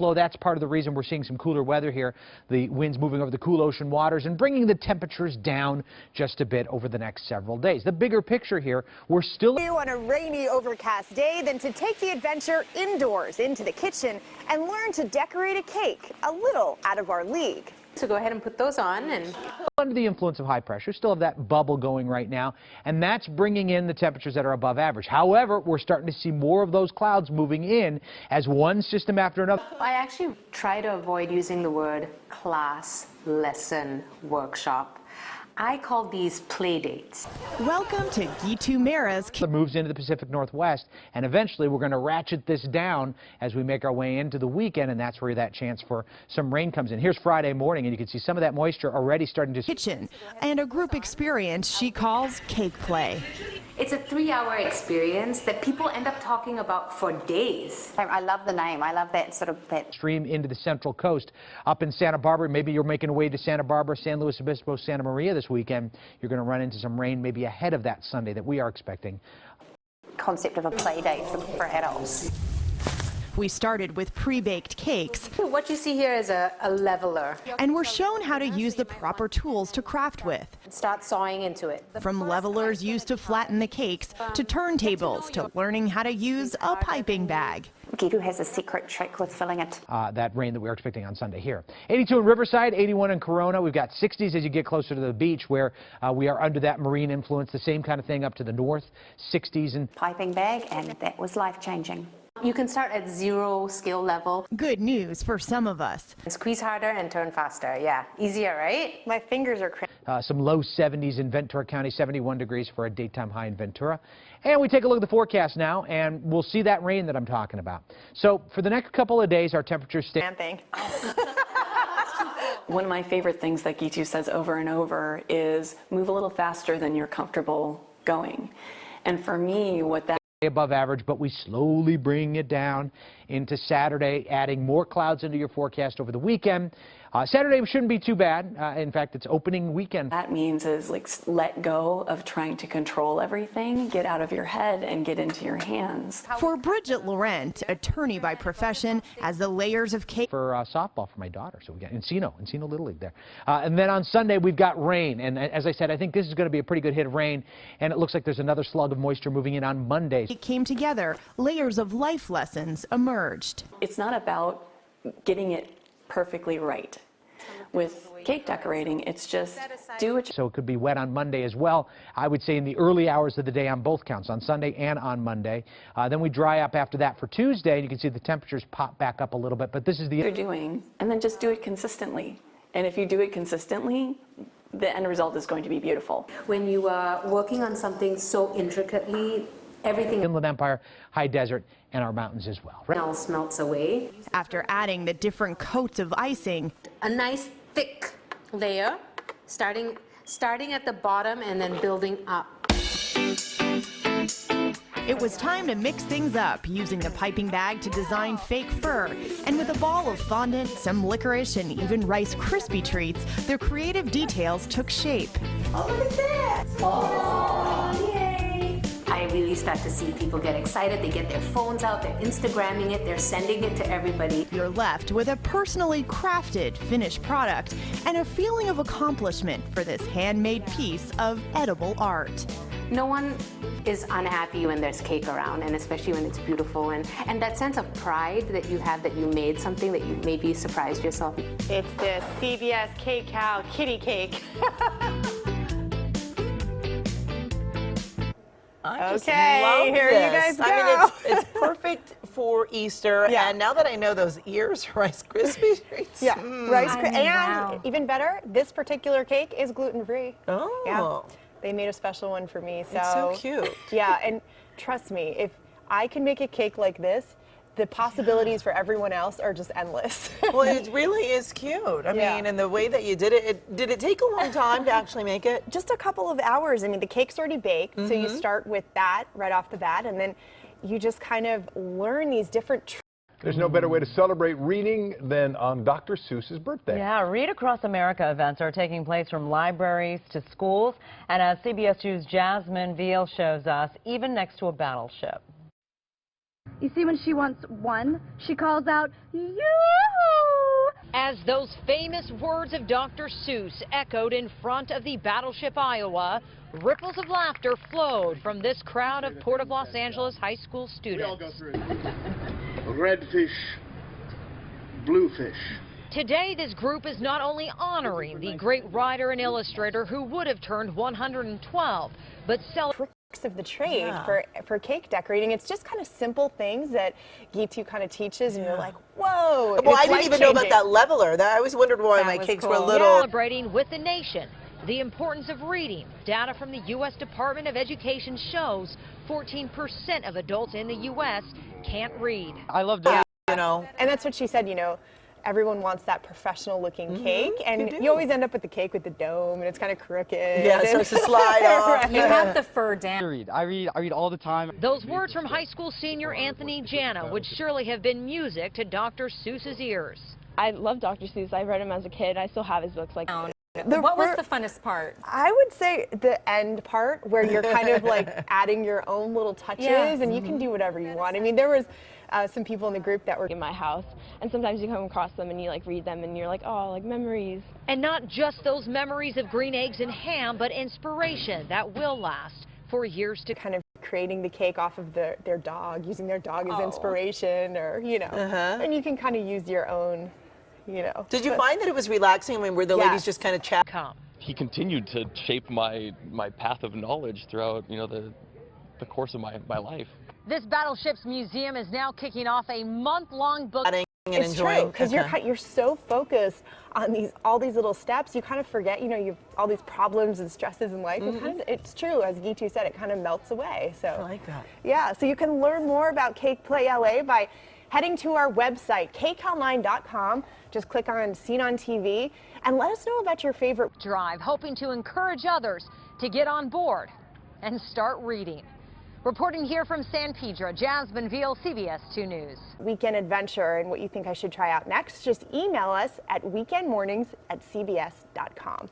That's part of the reason we're seeing some cooler weather here. The winds moving over the cool ocean waters and bringing the temperatures down just a bit over the next several days. The bigger picture here, we're still on a rainy, overcast day than to take the adventure indoors into the kitchen and learn to decorate a cake a little out of our league. So go ahead and put those on. And under the influence of high pressure, still have that bubble going right now, and that's bringing in the temperatures that are above average. However, we're starting to see more of those clouds moving in as one system after another. I actually try to avoid using the word class, lesson, workshop. I call these play dates. Welcome to Gitu Mera's. Moves into the Pacific Northwest, and eventually we're going to ratchet this down as we make our way into the weekend, and that's where that chance for some rain comes in. Here's Friday morning, and you can see some of that moisture already starting to kitchen and a group experience she calls cake play. It's a 3-hour experience that people end up talking about for days. I love the name. I love that sort of that stream into the Central Coast. Up in Santa Barbara, maybe you're making a way to Santa Barbara, San Luis Obispo, Santa Maria this weekend. You're going to run into some rain maybe ahead of that Sunday that we are expecting. Concept of a play date for adults. We started with pre-baked cakes. What you see here is a leveler. And we're shown how to use the proper tools to craft with. Start sawing into it. From levelers used to flatten the cakes to turntables to learning how to use a piping bag. Gitu has a secret trick with filling it. That rain that we're expecting on Sunday here. 82 in Riverside, 81 in Corona. We've got 60s as you get closer to the beach where we are under that marine influence. The same kind of thing up to the north. 60s and piping bag, and that was life-changing. You can start at 0 skill level. Good news for some of us. Squeeze harder and turn faster. Yeah, easier, right? My fingers are cramped. Some low 70s in Ventura County, 71 degrees for a daytime high in Ventura. And we take a look at the forecast now, and we'll see that rain that I'm talking about. So for the next couple of days, our temperatures stay. One of my favorite things that Gitu says over and over is move a little faster than you're comfortable going. And for me, what that above average, but we slowly bring it down into Saturday, adding more clouds into your forecast over the weekend. Saturday shouldn't be too bad. In fact, it's opening weekend. That means is like let go of trying to control everything, get out of your head and get into your hands. For Bridget Laurent, attorney by profession, as the layers of cake for softball for my daughter. So we got Encino Little League there. And then on Sunday we've got rain, and as I said, I think this is going to be a pretty good hit of rain, and it looks like there's another slug of moisture moving in on Monday. It came together, layers of life lessons emerged. It's not about getting it perfectly right. With cake decorating, it's just do what you... So it could be wet on Monday as well. I would say in the early hours of the day on both counts, on Sunday and on Monday. Then we dry up after that for Tuesday, and you can see the temperatures pop back up a little bit. But this is the... You're doing, and then just do it consistently. And if you do it consistently, the end result is going to be beautiful. When you are working on something so intricately, everything Inland Empire, high desert, and our mountains as well. Right? Else melts away. After adding the different coats of icing, a nice thick layer, starting at the bottom and then building up. It was time to mix things up, using the piping bag to design fake fur. And with a ball of fondant, some licorice, and even Rice Krispie treats, their creative details took shape. Oh, look at that! Oh, yay! I really start to see people get excited. They get their phones out, they're Instagramming it, they're sending it to everybody. You're left with a personally crafted finished product and a feeling of accomplishment for this handmade piece of edible art. No one is unhappy when there's cake around, and especially when it's beautiful, and that sense of pride that you have that you made something that you maybe surprised yourself. It's the CBS Cake Cow kitty cake. Okay, here you guys go. I mean, it's perfect for Easter, and now that I know those ears, Rice Krispie treats. Yeah, Rice Krispie, and even better, this particular cake is gluten-free. Oh. Yeah, they made a special one for me. So it's so cute. Yeah, and trust me, if I can make a cake like this, the possibilities for everyone else are just endless. Well, it really is cute. I mean, and the way that you did it, did it take a long time to actually make it? Just a couple of hours. I mean, the cake's already baked, so you start with that right off the bat, and then you just kind of learn these different There's no better way to celebrate reading than on Dr. Seuss's birthday. Yeah, Read Across America events are taking place from libraries to schools, and as CBS 2's Jasmine Veal shows us, even next to a battleship. You see, when she wants one, she calls out, "Yoo!" As those famous words of Dr. Seuss echoed in front of the Battleship, Iowa, ripples of laughter flowed from this crowd of Port of Los Angeles high school students. Redfish, bluefish. Today, this group is not only honoring the great writer and illustrator who would have turned 112, but celebrating of the trade for cake decorating. It's just kind of simple things that Gitu kind of teaches, and you're like, whoa. Well, I didn't even know about that leveler. I always wondered why my cakes were little. Celebrating with the nation the importance of reading. Data from the U.S. Department of Education shows 14% of adults in the U.S. can't read. I love doing you know. And that's what she said, you know. Everyone wants that professional looking cake, and you always end up with the cake with the dome, and it's kind of crooked. Yeah, it starts to slide off. Right. You have the fur down. I read all the time. Those words from high school senior Anthony Jana would surely have been music to Dr. Seuss's ears. I love Dr. Seuss. I read him as a kid. I still have his books. Like, what was the funnest part? I would say the end part, where you're kind of like adding your own little touches, and you can do whatever you want. I mean, there was some people in the group that were in my house, and sometimes you come across them and you like read them and you're like, oh, like memories. And not just those memories of green eggs and ham, but inspiration that will last for years to kind of creating the cake off of their dog, using their dog as inspiration, or, you know, and you can kind of use your own, you know. Did you find that it was relaxing? I mean, were the ladies just kind of chat? He continued to shape my path of knowledge throughout, you know, the course of my life. This Battleships Museum is now kicking off a month-long book. It's true, because you're so focused on all these little steps, you kind of forget, you know, you've all these problems and stresses in life. And kind of, it's true, as Gitu said, it kind of melts away. So I like that. Yeah, so you can learn more about Cake Play LA by heading to our website, cakeonline.com. Just click on Seen on TV and let us know about your favorite drive, hoping to encourage others to get on board and start reading. Reporting here from San Pedro, Jasmine Veal, CBS 2 News. Weekend adventure and what you think I should try out next, just email us at weekendmornings@cbs.com.